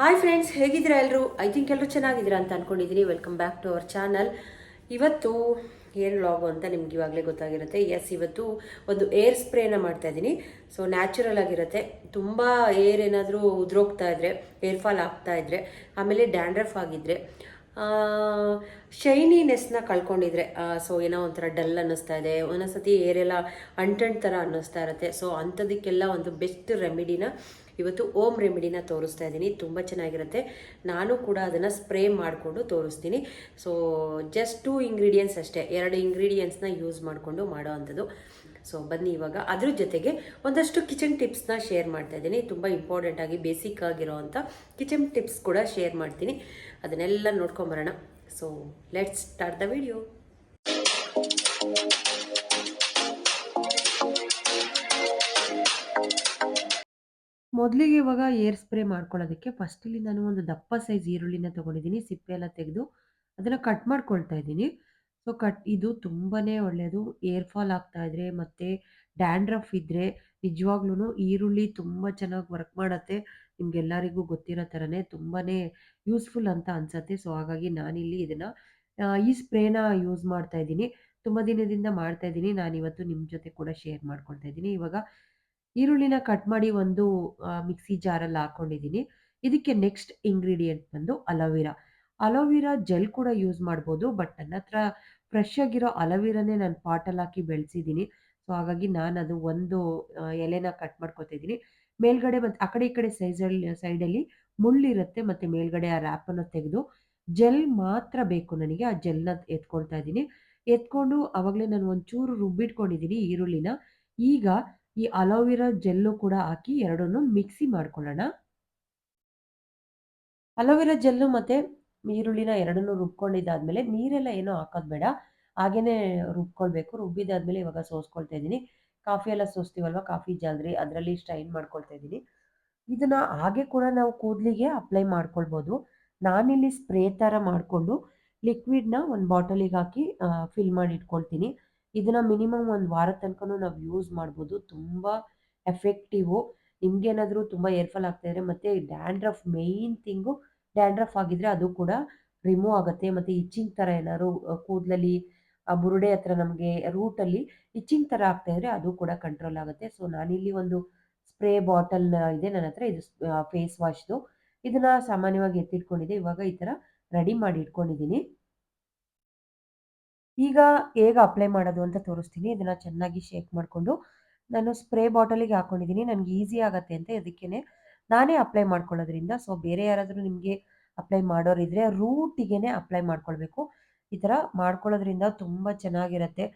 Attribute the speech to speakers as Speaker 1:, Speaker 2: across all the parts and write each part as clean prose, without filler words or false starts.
Speaker 1: Hi friends, ಹೇಗಿದ್ದೀರಾ ಎಲ್ಲರೂ? I think ಎಲ್ಲರೂ ಚೆನ್ನಾಗಿದ್ದೀರಾ ಅಂತ ಅನ್ಕೊಂಡಿದ್ದೀನಿ. Welcome back to our channel. ಇವತ್ತು ಏನು ವ್ಲಾಗು ಅಂತ ನಿಮ್ಗೆ ಇವಾಗಲೇ ಗೊತ್ತಾಗಿರುತ್ತೆ. ಎಸ್, ಇವತ್ತು ಒಂದು ಏರ್ ಸ್ಪ್ರೇನ ಮಾಡ್ತಾ ಇದ್ದೀನಿ. ಸೊ ನ್ಯಾಚುರಲ್ ಆಗಿರುತ್ತೆ. ತುಂಬ ಏರ್ ಏನಾದರೂ ಉದುರೋಗ್ತಾ ಇದ್ರೆ, ಏರ್ ಫಾಲ್ ಆಗ್ತಾ ಇದ್ರೆ, ಆಮೇಲೆ ಡ್ಯಾಂಡ್ರಫ್ ಆಗಿದ್ರೆ, ಶೈನಿನೆಸ್ನ ಕಳ್ಕೊಂಡಿದ್ರೆ, ಸೊ ಏನೋ ಒಂಥರ ಡಲ್ ಅನ್ನಿಸ್ತಾ ಇದೆ, ಒಂದೊಂದ್ಸತಿ ಏರೆಲ್ಲ ಅಂಟಂಟ್ ಥರ ಅನ್ನಿಸ್ತಾ ಇರುತ್ತೆ. ಸೊ ಅಂಥದಕ್ಕೆಲ್ಲ ಒಂದು ಬೆಸ್ಟ್ ರೆಮಿಡಿನ ಇವತ್ತು ಓಮ್ ರೆಮಿಡಿನ ತೋರಿಸ್ತಾ ಇದ್ದೀನಿ. ತುಂಬ ಚೆನ್ನಾಗಿರುತ್ತೆ. ನಾನು ಕೂಡ ಅದನ್ನು ಸ್ಪ್ರೇ ಮಾಡಿಕೊಂಡು ತೋರಿಸ್ತೀನಿ. ಸೊ ಜಸ್ಟ್ 2 ಇಂಗ್ರೀಡಿಯೆಂಟ್ಸ್ ಅಷ್ಟೇ, 2 ಇಂಗ್ರೀಡಿಯೆಂಟ್ಸ್ನ ಯೂಸ್ ಮಾಡಿಕೊಂಡು ಮಾಡೋ ಅಂಥದ್ದು. ಸೊ ಬನ್ನಿ, ಇವಾಗ ಅದ್ರ ಜೊತೆಗೆ ಒಂದಷ್ಟು ಕಿಚನ್ ಟಿಪ್ಸ್ನ ಶೇರ್ ಮಾಡ್ತಾ ಇದ್ದೀನಿ. ತುಂಬ ಇಂಪಾರ್ಟೆಂಟ್ ಆಗಿ ಬೇಸಿಕ್ ಆಗಿರೋ ಅಂಥ ಕಿಚನ್ ಟಿಪ್ಸ್ ಕೂಡ ಶೇರ್ ಮಾಡ್ತೀನಿ. ಅದನ್ನೆಲ್ಲ ನೋಡ್ಕೊಂಬರೋಣ. So let's start the video. ಮೊದಲಿಗೆ ಇವಾಗ ಏರ್ ಸ್ಪ್ರೇ ಮಾಡ್ಕೊಳ್ಳೋದಕ್ಕೆ ಫಸ್ಟಲ್ಲಿ ನಾನು ಒಂದು ದಪ್ಪ ಸೈಜ್ ಈರುಳ್ಳಿನ ತೊಗೊಂಡಿದ್ದೀನಿ. ಸಿಪ್ಪೆ ಎಲ್ಲ ತೆಗೆದು ಅದನ್ನು ಕಟ್ ಮಾಡ್ಕೊಳ್ತಾ ಇದ್ದೀನಿ. ಸೊ ಇದು ತುಂಬಾ ಒಳ್ಳೆಯದು. ಏರ್ ಫಾಲ್ ಆಗ್ತಾ ಇದ್ರೆ ಮತ್ತು ಡ್ಯಾಂಡ್ರಫ್ ಇದ್ದರೆ ನಿಜವಾಗ್ಲೂ ಈರುಳ್ಳಿ ತುಂಬ ಚೆನ್ನಾಗಿ ವರ್ಕ್ ಮಾಡುತ್ತೆ. ನಿಮಗೆಲ್ಲರಿಗೂ ಗೊತ್ತಿರೋ ಥರನೇ ತುಂಬಾ ಯೂಸ್ಫುಲ್ ಅಂತ ಅನಿಸುತ್ತೆ. ಸೊ ಹಾಗಾಗಿ ನಾನಿಲ್ಲಿ ಇದನ್ನು ಈ ಸ್ಪ್ರೇನ ಯೂಸ್ ಮಾಡ್ತಾ ಇದ್ದೀನಿ. ತುಂಬ ದಿನದಿಂದ ಮಾಡ್ತಾ ಇದ್ದೀನಿ. ನಾನಿವತ್ತು ನಿಮ್ಮ ಜೊತೆ ಕೂಡ ಶೇರ್ ಮಾಡ್ಕೊಳ್ತಾ ಇದ್ದೀನಿ. ಇವಾಗ ಈರುಳ್ಳಿನ ಕಟ್ ಮಾಡಿ ಒಂದು ಮಿಕ್ಸಿ ಜಾರಲ್ಲಿ ಹಾಕೊಂಡಿದ್ದೀನಿ. ಇದಕ್ಕೆ ನೆಕ್ಸ್ಟ್ ಇಂಗ್ರೀಡಿಯೆಂಟ್ ಬಂದು ಅಲೋವೆರಾ. ಅಲೋವೆರಾ ಜೆಲ್ ಕೂಡ ಯೂಸ್ ಮಾಡ್ಬೋದು. ಬಟ್ ನನ್ನ ಹತ್ರ ಫ್ರೆಶ್ ಆಗಿರೋ ಅಲೋವೆರಾನೇ ನಾನು ಪಾಟಲ್ಲಿ ಹಾಕಿ ಬೆಳೆಸಿದ್ದೀನಿ. ಸೊ ಹಾಗಾಗಿ ನಾನು ಅದು ಒಂದು ಎಲೆನ ಕಟ್ ಮಾಡ್ಕೊತಾ ಇದ್ದೀನಿ. ಮೇಲ್ಗಡೆ ಮತ್ತು ಆ ಕಡೆ ಈ ಕಡೆ ಸೈಡಲ್ಲಿ ಮುಳ್ಳಿರುತ್ತೆ ಮತ್ತು ಮೇಲ್ಗಡೆ ಆ ರ್ಯಾಪನ್ನು ತೆಗೆದು ಜೆಲ್ ಮಾತ್ರ ಬೇಕು ನನಗೆ. ಆ ಜೆಲ್ನ ಎತ್ಕೊಳ್ತಾ ಇದ್ದೀನಿ. ಎತ್ಕೊಂಡು ಆವಾಗಲೇ ನಾನು ಒಂಚೂರು ರುಬ್ಬಿಟ್ಕೊಂಡಿದ್ದೀನಿ ಈರುಳ್ಳಿನ. ಈಗ ಈ ಅಲೋವೆರಾ ಜೆಲ್ಲು ಕೂಡ ಹಾಕಿ ಎರಡನ್ನೂ ಮಿಕ್ಸಿ ಮಾಡ್ಕೊಳ್ಳೋಣ. ಅಲೋವೆರಾ ಜೆಲ್ಲು ಮತ್ತು ಈರುಳ್ಳಿನ ಎರಡನ್ನೂ ರುಬ್ಕೊಂಡಿದ್ದಾದ್ಮೇಲೆ ನೀರೆಲ್ಲ ಏನೂ ಹಾಕೋದು ಬೇಡ. ಹಾಗೇನೇ ರುಬ್ಕೊಳ್ಬೇಕು. ರುಬ್ಬಿದಾದ್ಮೇಲೆ ಇವಾಗ ಸೋಸ್ಕೊಳ್ತಾ ಇದ್ದೀನಿ. ಕಾಫಿ ಎಲ್ಲ ಸೋಸ್ತೀವಲ್ವ, ಕಾಫಿ ಜಾಲ್ರಿ ಅದರಲ್ಲಿ ಸ್ಟ್ರೈನ್ ಮಾಡ್ಕೊಳ್ತಾ ಇದ್ದೀನಿ. ಇದನ್ನ ಹಾಗೆ ಕೂಡ ನಾವು ಕೂದಲಿಗೆ ಅಪ್ಲೈ ಮಾಡ್ಕೊಳ್ಬೋದು. ನಾನಿಲ್ಲಿ ಸ್ಪ್ರೇ ಥರ ಮಾಡಿಕೊಂಡು ಲಿಕ್ವಿಡ್ನ ಒಂದು ಬಾಟಲಿಗೆ ಹಾಕಿ ಫಿಲ್ ಮಾಡಿ ಇಟ್ಕೊಳ್ತೀನಿ. ಇದನ್ನ ಮಿನಿಮಮ್ ಒಂದು ವಾರದ ತನಕನೂ ನಾವು ಯೂಸ್ ಮಾಡ್ಬೋದು. ತುಂಬ ಎಫೆಕ್ಟಿವು. ನಿಮ್ಗೇನಾದರೂ ತುಂಬ ಏರ್ ಫಾಲ್ ಆಗ್ತಾ ಇದ್ರೆ ಮತ್ತು ಡ್ಯಾಂಡ್ರಫ್ ಮೇಯ್ನ್ ಥಿಂಗು, ಡ್ಯಾಂಡ್ರಫ್ ಆಗಿದ್ರೆ ಅದು ಕೂಡ ರಿಮೂವ್ ಆಗುತ್ತೆ. ಮತ್ತು ಇಚ್ಚಿಂಗ್ ಥರ ಏನಾದ್ರು ಕೂದಲಲ್ಲಿ ಬುರುಡೆ ಹತ್ರ ನಮಗೆ ರೂಟಲ್ಲಿ ಇಚ್ಚಿಂಗ್ ಥರ ಆಗ್ತಾ ಇದ್ರೆ ಅದು ಕೂಡ ಕಂಟ್ರೋಲ್ ಆಗುತ್ತೆ. ಸೊ ನಾನಿಲ್ಲಿ ಒಂದು ಸ್ಪ್ರೇ ಬಾಟಲ್ ಇದೆ ನನ್ನ ಹತ್ರ. ಇದು ಫೇಸ್ ವಾಶ್ದು. ಇದನ್ನ ಸಾಮಾನ್ಯವಾಗಿ ಎತ್ತಿಟ್ಕೊಂಡಿದ್ದೆ. ಇವಾಗ ಈ ಥರ ರೆಡಿ ಮಾಡಿ ಇಟ್ಕೊಂಡಿದ್ದೀನಿ. ಈಗ ಹೇಗೆ ಅಪ್ಲೈ ಮಾಡೋದು ಅಂತ ತೋರಿಸ್ತೀನಿ. ಇದನ್ನ ಚೆನ್ನಾಗಿ ಶೇಕ್ ಮಾಡಿಕೊಂಡು ನಾನು ಸ್ಪ್ರೇ ಬಾಟಲಿಗೆ ಹಾಕ್ಕೊಂಡಿದ್ದೀನಿ. ನನಗೆ ಈಸಿ ಆಗುತ್ತೆ ಅಂತ ಇದಕ್ಕೇನೆ ನಾನೇ ಅಪ್ಲೈ ಮಾಡ್ಕೊಳ್ಳೋದ್ರಿಂದ. ಸೊ ಬೇರೆ ಯಾರಾದರೂ ನಿಮಗೆ ಅಪ್ಲೈ ಮಾಡೋರಿದ್ರೆ ರೂಟಿಗೆನೆ ಅಪ್ಲೈ ಮಾಡ್ಕೊಳ್ಬೇಕು. ಈ ಥರ ಮಾಡ್ಕೊಳ್ಳೋದ್ರಿಂದ ತುಂಬ ಚೆನ್ನಾಗಿರುತ್ತೆ.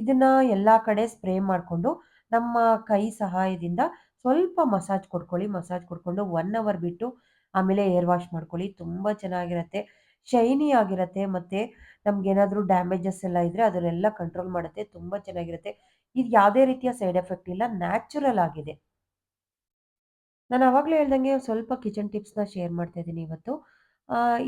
Speaker 1: ಇದನ್ನ ಎಲ್ಲ ಕಡೆ ಸ್ಪ್ರೇ ಮಾಡಿಕೊಂಡು ನಮ್ಮ ಕೈ ಸಹಾಯದಿಂದ ಸ್ವಲ್ಪ ಮಸಾಜ್ ಕೊಡ್ಕೊಳ್ಳಿ. ಮಸಾಜ್ ಕೊಡ್ಕೊಂಡು 1 ಅವರ್ ಬಿಟ್ಟು ಆಮೇಲೆ ಏರ್ ವಾಶ್ ಮಾಡ್ಕೊಳ್ಳಿ. ತುಂಬ ಚೆನ್ನಾಗಿರುತ್ತೆ. ಶೈನಿ ಆಗಿರುತ್ತೆ ಮತ್ತು ನಮಗೇನಾದರೂ ಡ್ಯಾಮೇಜಸ್ ಎಲ್ಲ ಇದ್ದರೆ ಅದನ್ನೆಲ್ಲ ಕಂಟ್ರೋಲ್ ಮಾಡುತ್ತೆ. ತುಂಬ ಚೆನ್ನಾಗಿರುತ್ತೆ. ಇದು ಯಾವುದೇ ರೀತಿಯ ಸೈಡ್ ಎಫೆಕ್ಟ್ ಇಲ್ಲ, ನ್ಯಾಚುರಲ್ ಆಗಿದೆ. ನಾನು ಆವಾಗಲೇ ಹೇಳ್ದಂಗೆ ಸ್ವಲ್ಪ ಕಿಚನ್ ಟಿಪ್ಸ್ನ ಶೇರ್ ಮಾಡ್ತಾ ಇದ್ದೀನಿ ಇವತ್ತು.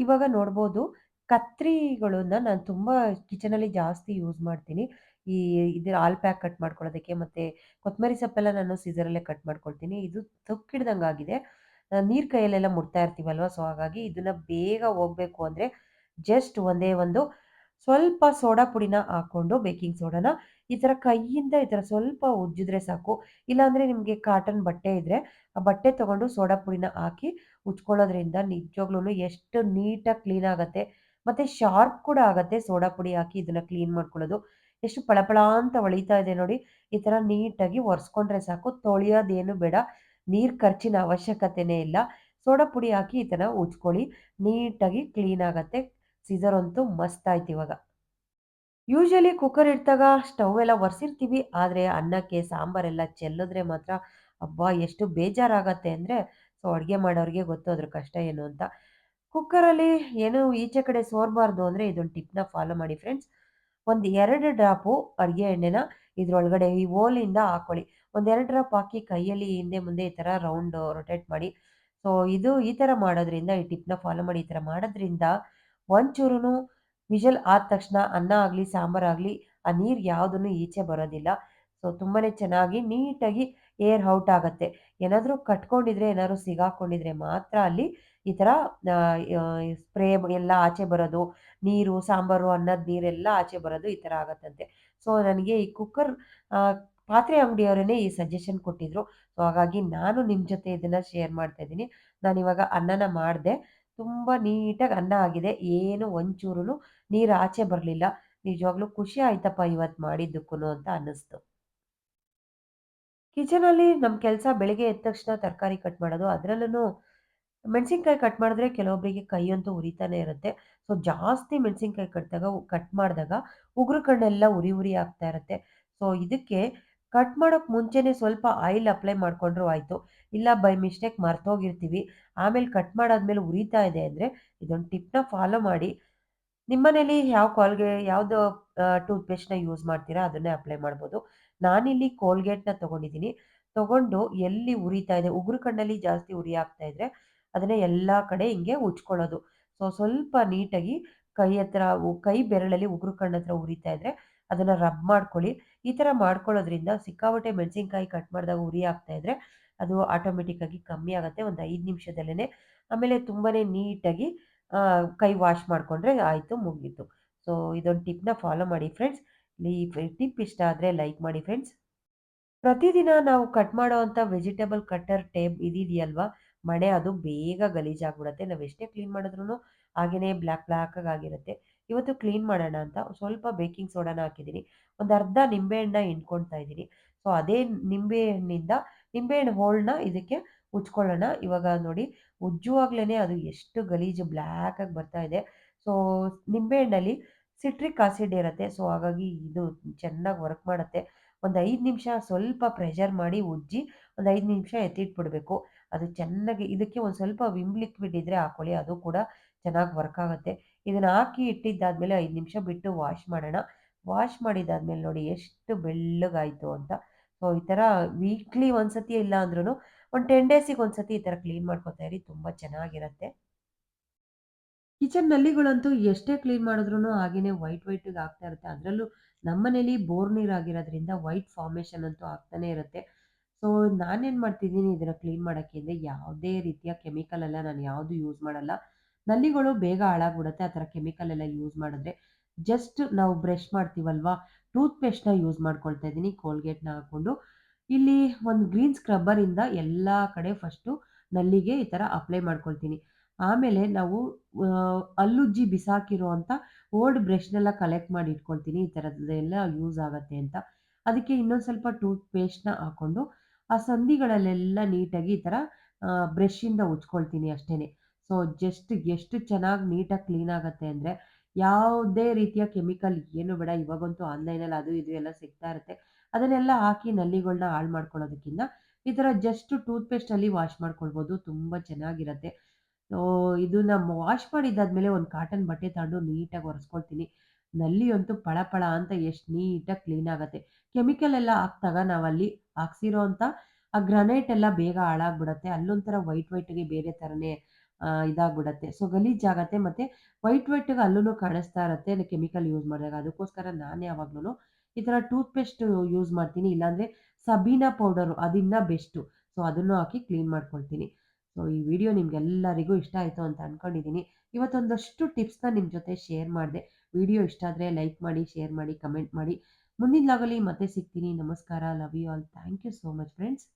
Speaker 1: ಇವಾಗ ನೋಡ್ಬೋದು, ಕತ್ರಿಗಳನ್ನ ನಾನು ತುಂಬ ಕಿಚನಲ್ಲಿ ಜಾಸ್ತಿ ಯೂಸ್ ಮಾಡ್ತೀನಿ. ಈ ಇದರ ಹಾಲ್ ಪ್ಯಾಕ್ ಕಟ್ ಮಾಡ್ಕೊಳ್ಳೋದಕ್ಕೆ ಮತ್ತು ಕೊತ್ತಂಬರಿ ಸೊಪ್ಪೆಲ್ಲ ನಾನು ಸೀಸರಲ್ಲೇ ಕಟ್ ಮಾಡ್ಕೊಳ್ತೀನಿ. ಇದು ತುಕ್ಕಿಡ್ದಂಗಾಗಿದೆ. ನೀರು ಕೈಯಲ್ಲೆಲ್ಲ ಮುಟ್ತಾ ಇರ್ತೀವಲ್ವ, ಸೊ ಹಾಗಾಗಿ ಇದನ್ನು ಬೇಗ ಹೋಗಬೇಕು ಅಂದರೆ ಜಸ್ಟ್ ಒಂದೇ ಒಂದು ಸ್ವಲ್ಪ ಸೋಡಾ ಪುಡಿನ ಹಾಕ್ಕೊಂಡು, ಬೇಕಿಂಗ್ ಸೋಡಾನ ಈ ಥರ ಕೈಯಿಂದ ಈ ಥರ ಸ್ವಲ್ಪ ಉಜ್ಜಿದ್ರೆ ಸಾಕು. ಇಲ್ಲಾಂದರೆ ನಿಮಗೆ ಕಾಟನ್ ಬಟ್ಟೆ ಇದ್ದರೆ ಆ ಬಟ್ಟೆ ತೊಗೊಂಡು ಸೋಡಾ ಪುಡಿನ ಹಾಕಿ ಉಜ್ಕೊಳ್ಳೋದ್ರಿಂದ ನಿಜವಾಗ್ಲೂ ಎಷ್ಟು ನೀಟಾಗಿ ಕ್ಲೀನ್ ಆಗುತ್ತೆ ಮತ್ತು ಶಾರ್ಪ್ ಕೂಡ ಆಗುತ್ತೆ. ಸೋಡಾ ಪುಡಿ ಹಾಕಿ ಇದನ್ನು ಕ್ಲೀನ್ ಮಾಡ್ಕೊಳ್ಳೋದು ಎಷ್ಟು ಪಳಪಳ ಅಂತ ಹೊಳಿತಾ ಇದೆ ನೋಡಿ. ಈ ಥರ ನೀಟಾಗಿ ಒರೆಸ್ಕೊಂಡ್ರೆ ಸಾಕು, ತೊಳೆಯೋದೇನು ಬೇಡ, ನೀರು ಖರ್ಚಿನ ಅವಶ್ಯಕತೆನೇ ಇಲ್ಲ. ಸೋಡಾ ಪುಡಿ ಹಾಕಿ ಈ ಥರ ಉಜ್ಕೊಳ್ಳಿ, ನೀಟಾಗಿ ಕ್ಲೀನ್ ಆಗುತ್ತೆ. ಸೀಸರ್ ಅಂತೂ ಮಸ್ತ್ ಆಯ್ತು ಇವಾಗ. ಯೂಶಲಿ ಕುಕ್ಕರ್ ಇಟ್ಟಾಗ ಸ್ಟವ್ ಎಲ್ಲ ಒರೆಸಿರ್ತೀವಿ. ಆದರೆ ಅನ್ನಕ್ಕೆ ಸಾಂಬಾರೆಲ್ಲ ಚೆಲ್ಲಿದ್ರೆ ಮಾತ್ರ ಅಬ್ಬಾ ಎಷ್ಟು ಬೇಜಾರಾಗತ್ತೆ ಅಂದರೆ, ಸೊ ಅಡುಗೆ ಮಾಡೋರಿಗೆ ಗೊತ್ತು ಅದ್ರ ಕಷ್ಟ ಏನು ಅಂತ. ಕುಕ್ಕರಲ್ಲಿ ಏನು ಈಚೆ ಕಡೆ ಸೋರಬಾರ್ದು ಅಂದರೆ ಇದೊಂದು ಟಿಪ್ನ ಫಾಲೋ ಮಾಡಿ ಫ್ರೆಂಡ್ಸ್. ಒಂದು 2 ಡ್ರಾಪು ಅಡುಗೆ ಎಣ್ಣೆನ ಇದ್ರೊಳಗಡೆ ಈ ಓಲಿಂದ ಹಾಕ್ಕೊಳ್ಳಿ. ಒಂದು 2 ಡ್ರಾಪ್ ಹಾಕಿ ಕೈಯಲ್ಲಿ ಹಿಂದೆ ಮುಂದೆ ಈ ಥರ ರೌಂಡ್ ರೊಟೇಟ್ ಮಾಡಿ. ಸೊ ಇದು ಈ ಥರ ಮಾಡೋದ್ರಿಂದ, ಈ ಟಿಪ್ನ ಫಾಲೋ ಮಾಡಿ ಈ ಥರ ಮಾಡೋದ್ರಿಂದ ಒಂಚೂರು ವಿಷಲ್ ಆದ ತಕ್ಷಣ ಅನ್ನ ಆಗಲಿ ಸಾಂಬಾರಾಗಲಿ ಆ ನೀರು ಯಾವುದನ್ನು ಈಚೆ ಬರೋದಿಲ್ಲ. ಸೊ ತುಂಬಾ ಚೆನ್ನಾಗಿ ನೀಟಾಗಿ ಏರ್ ಔಟ್ ಆಗತ್ತೆ. ಏನಾದರೂ ಕಟ್ಕೊಂಡಿದ್ರೆ, ಏನಾದ್ರು ಸಿಗಾಕೊಂಡಿದ್ರೆ ಮಾತ್ರ ಅಲ್ಲಿ ಈ ಥರ ಸ್ಪ್ರೇ ಎಲ್ಲ ಆಚೆ ಬರೋದು, ನೀರು, ಸಾಂಬಾರು, ಅನ್ನದ ನೀರೆಲ್ಲ ಆಚೆ ಬರೋದು ಈ ಥರ ಆಗತ್ತಂತೆ. ಸೊ, ನನಗೆ ಈ ಕುಕ್ಕರ್ ಪಾತ್ರೆ ಅಂಗಡಿಯವರೇನೆ ಈ ಸಜೆಷನ್ ಕೊಟ್ಟಿದ್ರು. ಸೊ, ಹಾಗಾಗಿ ನಾನು ನಿಮ್ಮ ಜೊತೆ ಇದನ್ನ ಶೇರ್ ಮಾಡ್ತಾ ಇದ್ದೀನಿ. ನಾನಿವಾಗ ಅನ್ನನ ಮಾಡ್ದೆ. ತುಂಬ ನೀಟಾಗಿ ಅನ್ನ ಆಗಿದೆ. ಏನು ಒಂಚೂರುನು ನೀರು ಆಚೆ ಬರಲಿಲ್ಲ. ನಿಜವಾಗ್ಲೂ ಖುಷಿ ಆಯ್ತಪ್ಪ ಇವತ್ತು ಮಾಡಿದ್ದಕ್ಕೂನು ಅಂತ ಅನ್ನಿಸ್ತು. ಕಿಚನಲ್ಲಿ ನಮ್ಮ ಕೆಲಸ ಬೆಳಿಗ್ಗೆ ಎದ್ದ ತಕ್ಷಣ ತರಕಾರಿ ಕಟ್ ಮಾಡೋದು. ಅದರಲ್ಲೂನು ಮೆಣಸಿನಕಾಯಿ ಕಟ್ ಮಾಡಿದ್ರೆ ಕೆಲವೊಬ್ಬರಿಗೆ ಕೈಯಂತೂ ಉರಿತಾನೆ ಇರುತ್ತೆ. ಸೊ, ಜಾಸ್ತಿ ಮೆಣಸಿನಕಾಯಿ ಕಟ್ ಮಾಡಿದಾಗ ಉಗುರು ಕಣ್ಣೆಲ್ಲ ಉರಿ ಉರಿ ಆಗ್ತಾ ಇರುತ್ತೆ. ಸೊ, ಇದಕ್ಕೆ ಕಟ್ ಮಾಡೋಕ್ಕೆ ಮುಂಚೆನೇ ಸ್ವಲ್ಪ ಆಯಿಲ್ ಅಪ್ಲೈ ಮಾಡ್ಕೊಂಡ್ರೂ ಆಯಿತು. ಇಲ್ಲ ಬೈ ಮಿಸ್ಟೇಕ್ ಮರ್ತೋಗಿರ್ತೀವಿ. ಆಮೇಲೆ ಕಟ್ ಮಾಡಾದ್ಮೇಲೆ ಉರಿತಾ ಇದೆ ಅಂದರೆ ಇದೊಂದು ಟಿಪ್‌ನ ಫಾಲೋ ಮಾಡಿ. ನಿಮ್ಮನೇಲಿ ಯಾವ್ದು ಟೂತ್ ಪೇಸ್ಟ್‌ನ ಯೂಸ್ ಮಾಡ್ತೀರಾ ಅದನ್ನೇ ಅಪ್ಲೈ ಮಾಡ್ಬೋದು. ನಾನಿಲ್ಲಿ ಕೋಲ್ಗೇಟ್‌ನ ತಗೊಂಡಿದ್ದೀನಿ. ತಗೊಂಡು ಎಲ್ಲಿ ಉರಿತಾ ಇದೆ, ಉಗುರು ಕಣ್ಣಲ್ಲಿ ಜಾಸ್ತಿ ಉರಿ ಆಗ್ತಾ ಇದ್ರೆ, ಅದನ್ನ ಎಲ್ಲಾ ಕಡೆ ಹಿಂಗೆ ಉಜ್ಕೊಳ್ಳೋದು. ಸೊ, ಸ್ವಲ್ಪ ನೀಟಾಗಿ ಕೈ ಬೆರಳಲ್ಲಿ ಉಗುರು ಕಣ್ಣತ್ರ ಉರಿತಾ ಇದ್ರೆ, ಅದನ್ನ ರಬ್ ಮಾಡ್ಕೊಳ್ಳಿ. ಈ ಥರ ಮಾಡ್ಕೊಳ್ಳೋದ್ರಿಂದ ಸಿಕ್ಕಾಪಟ್ಟೆ ಮೆಣಸಿನಕಾಯಿ ಕಟ್ ಮಾಡಿದಾಗ ಉರಿ ಆಗ್ತಾ ಇದ್ರೆ, ಅದು ಆಟೋಮೆಟಿಕ್ ಆಗಿ ಕಮ್ಮಿ ಆಗತ್ತೆ. ಒಂದು 5 ನಿಮಿಷದಲ್ಲೇನೆ. ಆಮೇಲೆ ತುಂಬಾನೇ ನೀಟಾಗಿ ಕೈ ವಾಶ್ ಮಾಡ್ಕೊಂಡ್ರೆ ಆಯ್ತು, ಮುಗೀತು. ಸೊ, ಇದೊಂದು ಟಿಪ್‌ನ ಫಾಲೋ ಮಾಡಿ ಫ್ರೆಂಡ್ಸ್. ಈ ಟಿಪ್ ಇಷ್ಟ ಆದ್ರೆ ಲೈಕ್ ಮಾಡಿ ಫ್ರೆಂಡ್ಸ್. ಪ್ರತಿದಿನ ನಾವು ಕಟ್ ಮಾಡೋವಂಥ ವೆಜಿಟಬಲ್ ಕಟ್ಟರ್ ಇದಿದೆಯಲ್ವಾ, ಮಣೆ ಅದು ಬೇಗ ಗಲೀಜಾಗ್ಬಿಡತ್ತೆ. ನಾವೆಷ್ಟೇ ಕ್ಲೀನ್ ಮಾಡಿದ್ರೂ ಹಾಗೇನೇ ಬ್ಲ್ಯಾಕಾಗಿ ಆಗಿರುತ್ತೆ. ಇವತ್ತು ಕ್ಲೀನ್ ಮಾಡೋಣ ಅಂತ ಸ್ವಲ್ಪ ಬೇಕಿಂಗ್ ಸೋಡಾನ ಹಾಕಿದ್ದೀನಿ. ಒಂದು ಅರ್ಧ ನಿಂಬೆಹಣ್ಣನ್ನ ಹಿಂಡ್ಕೊಳ್ತಾ ಇದ್ದೀನಿ. ಸೊ, ಅದೇ ನಿಂಬೆಹಣ್ಣಿಂದ ನಿಂಬೆಹಣ್ಣು ಹೋಳನ್ನ ಇದಕ್ಕೆ ಉಜ್ಕೊಳ್ಳೋಣ. ಇವಾಗ ನೋಡಿ ಉಜ್ಜುವಾಗ್ಲೇನೆ ಅದು ಎಷ್ಟು ಗಲೀಜು ಬ್ಲ್ಯಾಕಾಗಿ ಬರ್ತಾ ಇದೆ. ಸೊ, ನಿಂಬೆಹಣ್ಣಲ್ಲಿ ಸಿಟ್ರಿಕ್ ಆಸಿಡ್ ಇರುತ್ತೆ. ಸೊ, ಹಾಗಾಗಿ ಇದು ಚೆನ್ನಾಗಿ ವರ್ಕ್ ಮಾಡುತ್ತೆ. ಒಂದು 5 ನಿಮಿಷ ಸ್ವಲ್ಪ ಪ್ರೆಷರ್ ಮಾಡಿ ಉಜ್ಜಿ, ಒಂದು 5 ನಿಮಿಷ ಎತ್ತಿಟ್ಬಿಡ್ಬೇಕು. ಅದು ಚೆನ್ನಾಗಿ ಇದಕ್ಕೆ ಒಂದು ಸ್ವಲ್ಪ ವಿಮ್ ಲಿಕ್ವಿಡ್ ಇದ್ರೆ ಹಾಕೊಳ್ಳಿ. ಅದು ಕೂಡ ಚೆನ್ನಾಗಿ ವರ್ಕ್ ಆಗುತ್ತೆ. ಇದನ್ನ ಹಾಕಿ ಇಟ್ಟಿದ್ದಾದ್ಮೇಲೆ 5 ನಿಮಿಷ ಬಿಟ್ಟು ವಾಶ್ ಮಾಡೋಣ. ವಾಶ್ ಮಾಡಿದಾದ್ಮೇಲೆ ನೋಡಿ ಎಷ್ಟು ಬೆಳ್ಳಗಾಯ್ತು ಅಂತ. ಸೊ, ಈ ಥರ ವೀಕ್ಲಿ ಒಂದ್ಸತಿ ಇಲ್ಲ ಅಂದ್ರೂ ಒಂದು 10 ಡೇಸಿಗೆ ಒಂದ್ಸತಿ ಈ ಥರ ಕ್ಲೀನ್ ಮಾಡ್ಕೊತಾ ಇರಿ. ತುಂಬ ಚೆನ್ನಾಗಿರತ್ತೆ. ಕಿಚನ್ ನಲ್ಲಿಗಳಂತೂ ಎಷ್ಟೇ ಕ್ಲೀನ್ ಮಾಡಿದ್ರೂ ಹಾಗೇನೆ ವೈಟ್‌ಗೆ ಆಗ್ತಾ ಇರುತ್ತೆ. ಅದರಲ್ಲೂ ನಮ್ಮನೇಲಿ ಬೋರ್ ನೀರಾಗಿರೋದ್ರಿಂದ ವೈಟ್ ಫಾರ್ಮೇಷನ್ ಅಂತೂ ಆಗ್ತಾನೆ ಇರುತ್ತೆ. ಸೊ, ನಾನೇನು ಮಾಡ್ತಿದ್ದೀನಿ ಇದನ್ನ ಕ್ಲೀನ್ ಮಾಡಕ್ಕೆ ಅಂದ್ರೆ ಯಾವುದೇ ರೀತಿಯ ಕೆಮಿಕಲ್ ಎಲ್ಲ ನಾನು ಯಾವುದು ಯೂಸ್ ಮಾಡಲ್ಲ. ನಲ್ಲಿಗಳು ಬೇಗ ಹಾಳಾಗ್ಬಿಡುತ್ತೆ ಆ ಥರ ಕೆಮಿಕಲ್ ಎಲ್ಲ ಯೂಸ್ ಮಾಡಿದ್ರೆ. ಜಸ್ಟ್ ನಾವು ಬ್ರಷ್ ಮಾಡ್ತೀವಲ್ವಾ, ಟೂತ್ ಪೇಸ್ಟ್‌ನ ಯೂಸ್ ಮಾಡ್ಕೊಳ್ತಾ ಇದ್ದೀನಿ ಕೋಲ್ಗೇಟ್‌ನ ಹಾಕ್ಕೊಂಡು. ಇಲ್ಲಿ ಒಂದು ಗ್ರೀನ್ ಸ್ಕ್ರಬ್ಬರಿಂದ ಎಲ್ಲಾ ಕಡೆ ಫಸ್ಟು ನಲ್ಲಿಗೆ ಈ ಥರ ಅಪ್ಲೈ ಮಾಡ್ಕೊಳ್ತೀನಿ. ಆಮೇಲೆ ನಾವು ಹಲ್ಲುಜ್ಜಿ ಬಿಸಾಕಿರುವಂಥ ಓಲ್ಡ್ ಬ್ರಷ್‌ನೆಲ್ಲ ಕಲೆಕ್ಟ್ ಮಾಡಿ ಇಟ್ಕೊಳ್ತೀನಿ. ಈ ಥರದ್ದೆಲ್ಲ ಯೂಸ್ ಆಗತ್ತೆ ಅಂತ. ಅದಕ್ಕೆ ಇನ್ನೊಂದು ಸ್ವಲ್ಪ ಟೂತ್ ಪೇಸ್ಟ್‌ನ ಹಾಕೊಂಡು, ಆ ಸಂದಿಗಳಲ್ಲೆಲ್ಲ ನೀಟಾಗಿ ಈ ಥರ ಬ್ರಷಿಂದ ಉಜ್ಕೊಳ್ತೀನಿ ಅಷ್ಟೇನೆ. ಸೊ, ಜಸ್ಟ್ ಎಷ್ಟು ಚೆನ್ನಾಗಿ ನೀಟಾಗಿ ಕ್ಲೀನ್ ಆಗತ್ತೆ ಅಂದ್ರೆ, ಯಾವುದೇ ರೀತಿಯ ಕೆಮಿಕಲ್ ಏನು ಬೇಡ. ಇವಾಗಂತೂ ಆನ್‌ಲೈನಲ್ಲಿ ಅದು ಇದು ಎಲ್ಲ ಸಿಗ್ತಾ ಇರುತ್ತೆ. ಅದನ್ನೆಲ್ಲ ಹಾಕಿ ನಲ್ಲಿಗಳ್ನ ಹಾಳು ಮಾಡ್ಕೊಳ್ಳೋದಕ್ಕಿಂತ, ಈ ಥರ ಜಸ್ಟ್ ಟೂತ್ ಪೇಸ್ಟಲ್ಲಿ ವಾಶ್ ಮಾಡ್ಕೊಳ್ಬೋದು. ತುಂಬ ಚೆನ್ನಾಗಿರತ್ತೆ. ಸೊ, ಇದನ್ನ ವಾಶ್ ಮಾಡಿದ್ದಾದ್ಮೇಲೆ ಒಂದು ಕಾಟನ್ ಬಟ್ಟೆ ತಗೊಂಡು ನೀಟಾಗಿ ಒರೆಸ್ಕೊಳ್ತೀನಿ. ನಲ್ಲಿ ಅಂತೂ ಪಳ ಅಂತ ಎಷ್ಟು ನೀಟಾಗಿ ಕ್ಲೀನ್ ಆಗತ್ತೆ. ಕೆಮಿಕಲ್ ಎಲ್ಲ ಹಾಕ್ದಾಗ ನಾವಲ್ಲಿ ಹಾಕ್ಸಿರೋಂಥ ಆ ಗ್ರಾನೈಟ್ ಎಲ್ಲ ಬೇಗ ಹಾಳಾಗ್ಬಿಡತ್ತೆ. ಅಲ್ಲೊಂಥರ ವೈಟ್‌ಗೆ ಬೇರೆ ಥರನೇ ಇದಾಗ್ಬಿಡತ್ತೆ. ಸೊ, ಗಲೀಜಾಗತ್ತೆ ಮತ್ತೆ ವೈಟ್‌ಗೆ ಅಲ್ಲೂನು ಕಾಣಿಸ್ತಾ ಇರತ್ತೆ ಕೆಮಿಕಲ್ ಯೂಸ್ ಮಾಡಿದಾಗ. ಅದಕ್ಕೋಸ್ಕರ ನಾನು ಯಾವಾಗ್ಲೂನು ಈ ಥರ ಟೂತ್ ಪೇಸ್ಟ್ ಯೂಸ್ ಮಾಡ್ತೀನಿ. ಇಲ್ಲಾಂದ್ರೆ ಸಬೀನಾ ಪೌಡರು ಅದಿನ್ನ ಬೆಸ್ಟು. ಸೊ, ಅದನ್ನು ಹಾಕಿ ಕ್ಲೀನ್ ಮಾಡ್ಕೊಳ್ತೀನಿ. ಸೊ, ಈ ವಿಡಿಯೋ ನಿಮ್ಗೆಲ್ಲರಿಗೂ ಇಷ್ಟ ಆಯ್ತು ಅಂತ ಅನ್ಕೊಂಡಿದ್ದೀನಿ. ಇವತ್ತೊಂದಷ್ಟು ಟಿಪ್ಸ್‌ನ ನಿಮ್ಮ ಜೊತೆ ಶೇರ್ ಮಾಡಿದೆ. ವಿಡಿಯೋ ಇಷ್ಟ ಆದರೆ ಲೈಕ್ ಮಾಡಿ, ಶೇರ್ ಮಾಡಿ, ಕಮೆಂಟ್ ಮಾಡಿ. ಮುಂದಿನ ಲಾಗಲ್ಲಿ ಮತ್ತೆ ಸಿಗ್ತೀನಿ. ನಮಸ್ಕಾರ. Love you all. Thank you so much friends.